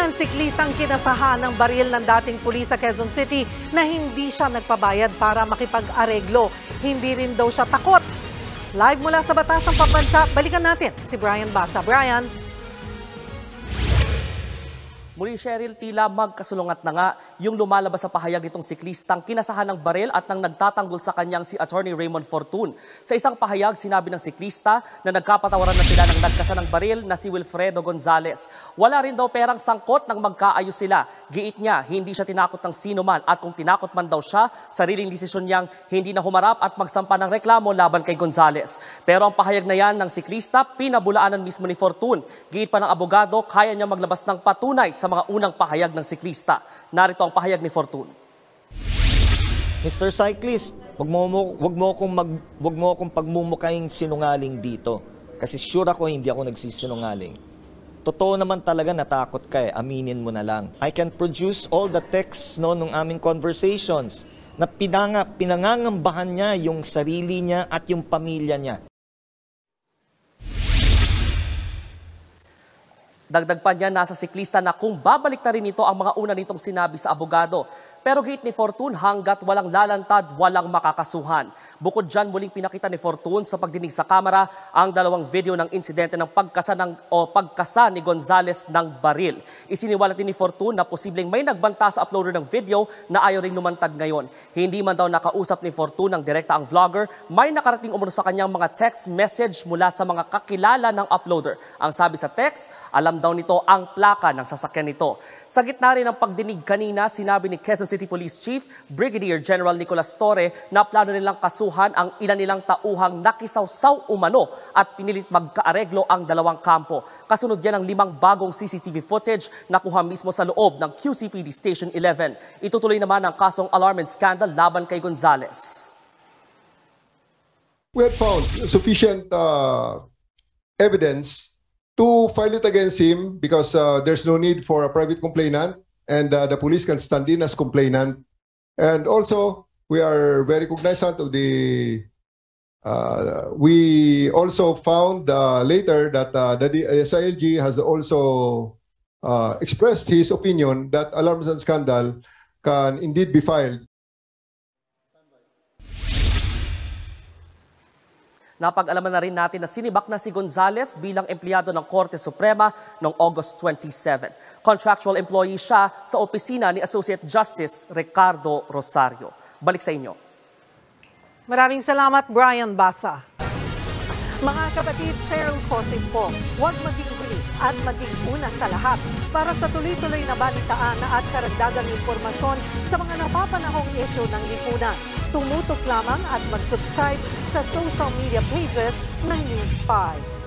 ng siklistang kinasahan ng baril ng dating pulis sa Quezon City na hindi siya nagpabayad para makipag-areglo. Hindi rin daw siya takot. Live mula sa Batasang Pambansa, balikan natin si Brian Basa. Brian. Muli, Cheryl, tila magkasulungat na nga yung lumalabas sa pahayag nitong siklistang kinasahan ng baril at nang nagtatanggol sa kanyang si Attorney Raymond Fortun. Sa isang pahayag, sinabi ng siklista na nagkapatawaran na sila ng nagkasan ng baril na si Wilfredo Gonzales. Wala rin daw perang sangkot nang magkaayos sila. Giit niya, hindi siya tinakot ng sino man at kung tinakot man daw siya, sariling desisyon niyang hindi na humarap at magsampa ng reklamo laban kay Gonzales. Pero ang pahayag na yan ng siklista, pinabulaanan mismo ni Fortun. Giit pa ng abogado, kaya niya maglabas ng patunay sa mga unang pahayag ng siklista. Narito ang pahayag ni Fortun. Mr. Cyclist, wag mo akong pagmumukhang sinungaling dito. Kasi sure ako hindi ako nagsisinungaling. Totoo naman talaga natakot ka eh. Aminin mo na lang. I can produce all the texts nung aming conversations na pinangangambahan niya yung sarili niya at yung pamilya niya. Dagdag pa niya, nasa siklista na kung babalik na rin ito ang mga una nitong sinabi sa abogado. Pero giit ni Fortun, hanggat walang lalantad, walang makakasuhan. Bukod dyan, muling pinakita ni Fortun sa pagdinig sa kamera ang dalawang video ng insidente ng pagkasa ni Gonzales ng baril. Isiniwalat din ni Fortun na posibleng may nagbanta sa uploader ng video na ayaw ring lumantad ngayon. Hindi man daw nakausap ni Fortun ng direkta ang vlogger, may nakarating umano sa kanyang mga text message mula sa mga kakilala ng uploader. Ang sabi sa text, alam daw nito ang plaka ng sasakyan nito. Sa gitna rin ng pagdinig kanina, sinabi ni Quezon City Police Chief Brigadier General Nicolas Torre na plano nilang kasuhan ang ilan nilang tauhang nakisawsaw umano at pinilit magkaareglo ang dalawang kampo. Kasunod yan ang 5 bagong CCTV footage na kuha mismo sa loob ng QCPD Station 11. Itutuloy naman ang kasong alarm and scandal laban kay Gonzales. We have found sufficient evidence to file it against him because there's no need for a private complainant. And the police can stand in as complainant. And also, we are very cognizant of the... we also found later that the SILG has also expressed his opinion that alarms and scandal can indeed be filed. Napag-alaman na rin natin na sinibak na si Gonzales bilang empleyado ng Korte Suprema noong August 27. Contractual employee siya sa opisina ni Associate Justice Ricardo Rosario. Balik sa inyo. Maraming salamat, Brian Basa. Mga kapatid, Cheryl Cosing po, huwag maging huli at maging una sa lahat para sa tuloy-tuloy na balitaan at karagdagang impormasyon sa mga napapanahong issue ng lipunan. Tumutok lamang at mag-subscribe sa social media pages ng News 5.